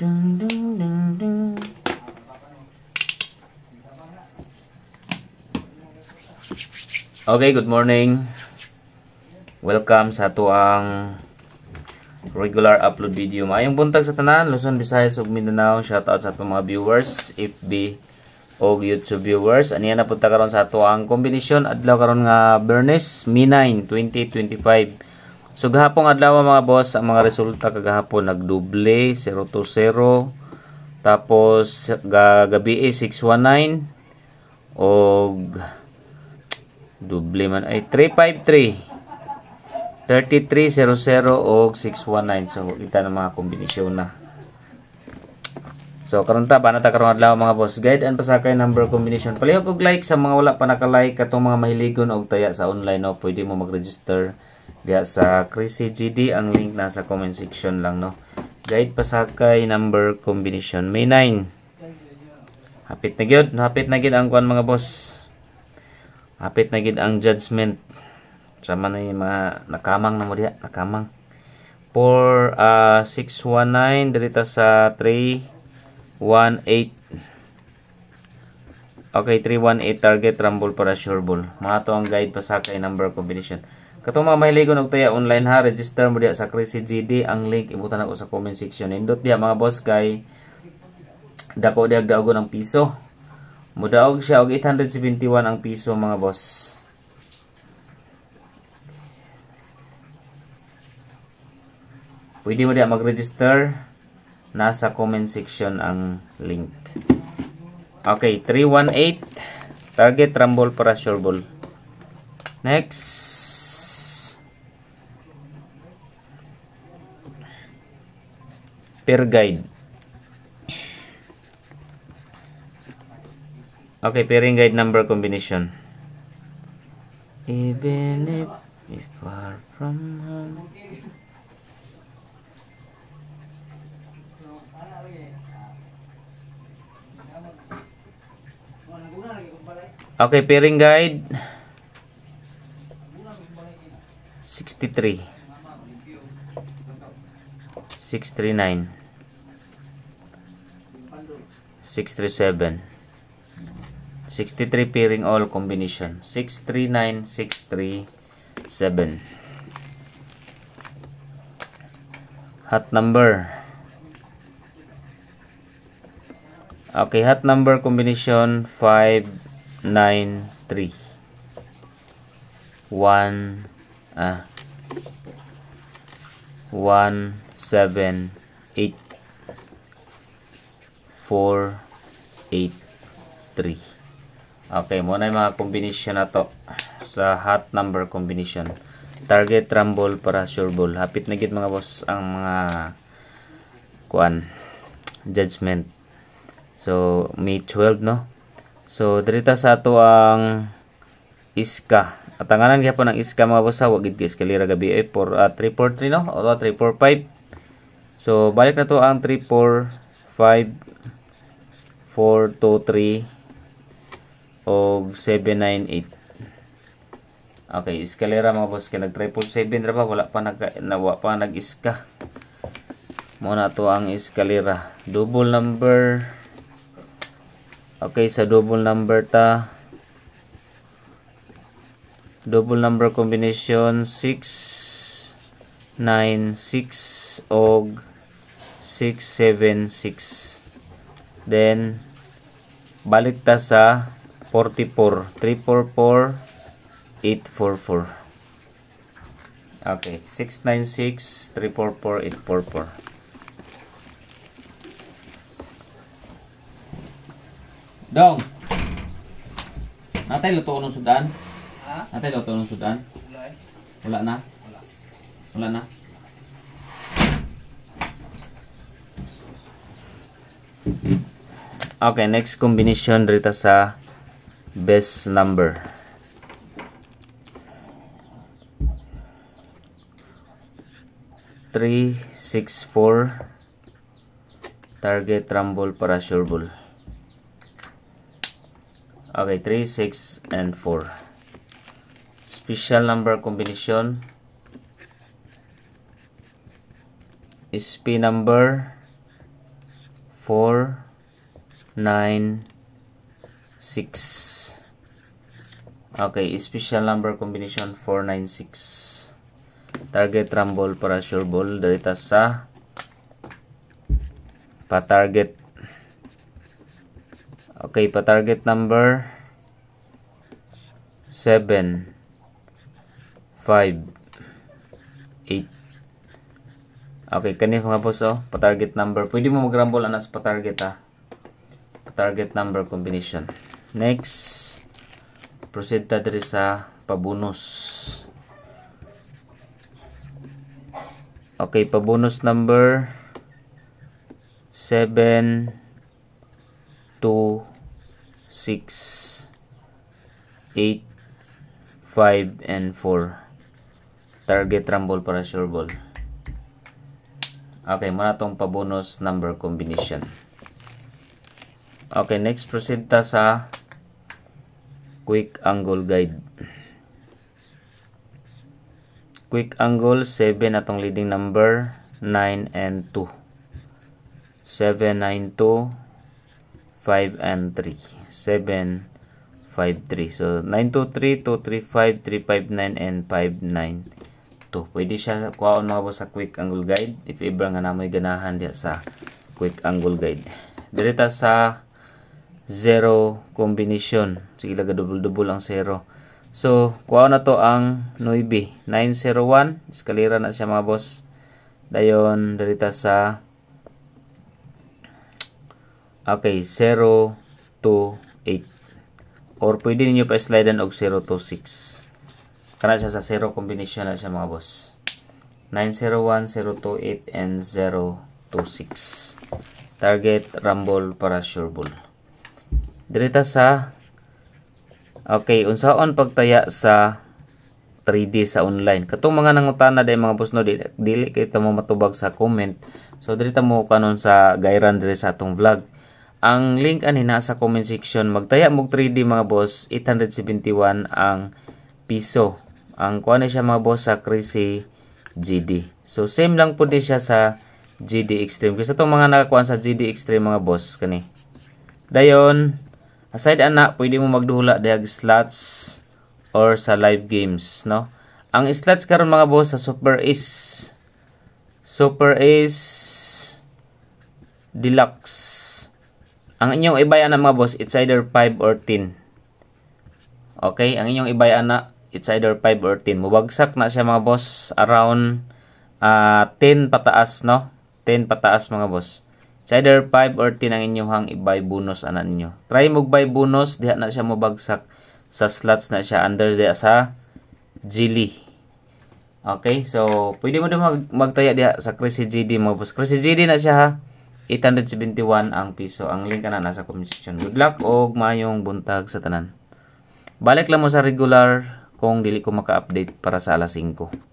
Dun, dun, dun, dun. Okay, good morning. Welcome sa tuang regular upload video. Maayong buntag sa tanan, Luzon, Visayas ug Mindanao. Shoutout sa atong mga viewers, FB o YouTube viewers. Aniya na punta karon sa tuang kombinasyon adlaw karon nga Bernes, May 9, 2025. So gahapon adlaw mga boss, ang mga resulta kagahapon nagdoble 0-0, tapos gabi 619 og doble man ay 353, 3300 og 619. So kita na mga kombinasyon na. So karon ta banata karon adlaw mga boss, guide and pasakay number combination. Palihog og like sa mga wala pa naka-like katong mga mahiligon og taya sa online, no, pwede mo mag-register diya sa Crazy GD. Ang link nasa comment section lang, no. Guide pasakay number combination May 9. Hapit na gyud, ang kuan mga boss. Hapit na gid ang judgment. Sama na yung mga nakamang na mo diha, nakamang. For 619 dirita sa 318. Okay, 318 target rumble para sure ball. Mga to ang guide pasakay number combination. Katong mga mahiligon og taya online, ha, register mo diha sa Crazy GD. Ang link ibutan ako sa comment section. Indot diha mga boss kay dako diha daogon ang piso. Mudaog siya og 871 ang piso mga boss. Pwede mo diha mag-register, nasa comment section ang link. Okay, 318 target rumble para sure ball. Next, per guide. Okay, pairing guide number combination. Even if far from home. Okay, pairing guide 63, 639, 637, 63 pairing all combination 639, 637. Hot number. Okay, hot number combination 593, 178, 483. Okay, muna yung mga combination na to sa hot number combination. Target rumble para sure ball. Hapit na gid mga boss ang mga kuan judgment. So May 12, no. So dirita sa ato ang iska. At tanganan gyapon ang iska mga boss, wa gid kay eskalera gabi ay 343, no, o 345. So balik na to ang 345, 423 og 798. Okay, eskalera mga boss, kay nag 777 ra ba, wala pa nag-iska. Muna to ang eskalera. Double number. Okay, sa double number ta, double number combination 696 og 676. Then balik ta sa 44, 344, 844. Okay, 696, 344, 844. Dong. Natay luto ng sudan? Ha? Natay luto ng sudan? Wala na? Wala na? Okay, next combination rita sa best number. 364 target rumble para sure ball. Okay, 3, 6, and 4. Special number combination SP number 4, 9, 6. Okay, special number combination 496. Target rumble para sure ball dito sa pa-target. Okay, pa-target number 7, 5, 8. Okay, kani mga boss, pa-target number. Pwede mo mag-rumble anas pa-target, pa-target number combination. Next, proceed ta diri sa pabonus. Okay, pabonus number 7, 2, 6, 8, 5, and 4. Target rumble para sure ball. Okay, muna tong pabonus number combination. Okay, next proceed ta sa quick angle guide. Quick angle 7 atong leading number 9 and 2. 7, 9, 2, 5 and 3. 7, 5, 3. So 9, 2, 3, 2, 3, 5, 3, 5, 9 and 5, 9, 2. Pwede siya kuhaon mga boss sa quick angle guide if ever nga namoy ganahan diya sa quick angle guide. Direta sa 0 combination. Sige, laga double-double ang 0. So, kuha na to ang 9. 901. Eskalera na siya mga boss. Dayon, dirita sa okay, 0, 2, 8. Or pwede ninyo pa slide og 0, 2, 6. Kana siya sa 0 combination na siya mga boss. 901, 028, and 026. Target rumble para sure ball. Direta sa okay, unsaon pagtaya sa 3D sa online. Katong mga nangutana day mga boss no, dili kay ta mo matubag sa comment. So direta mo kanon sa gayran dire sa atong vlog. Ang link ani na sa comment section. Magtaya mo 3D mga boss, 871 ang piso. Ang kuha na siya mga boss sa Crazy GD. So same lang po din siya sa GD Extreme. Kasi itong mga nakakuha sa GD Extreme mga boss kani. Dayon, aside ana, pwede mo magduhula diag slots or sa live games, no? Ang slots karon mga boss sa Super Ace Deluxe. Ang inyong ibaya na mga boss, it's either 5 or 10. Okay, ang inyong ibaya na, it's either 5 or 10. Mubagsak na siya mga boss around 10 pataas, no? 10 pataas mga boss. It's either 5 or 10 ang inyong i-buy bonus ana ninyo. Try mo buy bonus, diha na siya mabagsak sa slots na siya under diha sa Gili. Okay, so pwede mo din magtaya diha sa Crazy GD mga boss. Crazy GD na siya ha. 871 ang piso. Ang link na nasa comment section. Good luck og mayong buntag sa tanan. Balik lang mo sa regular kung dili ko maka-update para sa alas 5.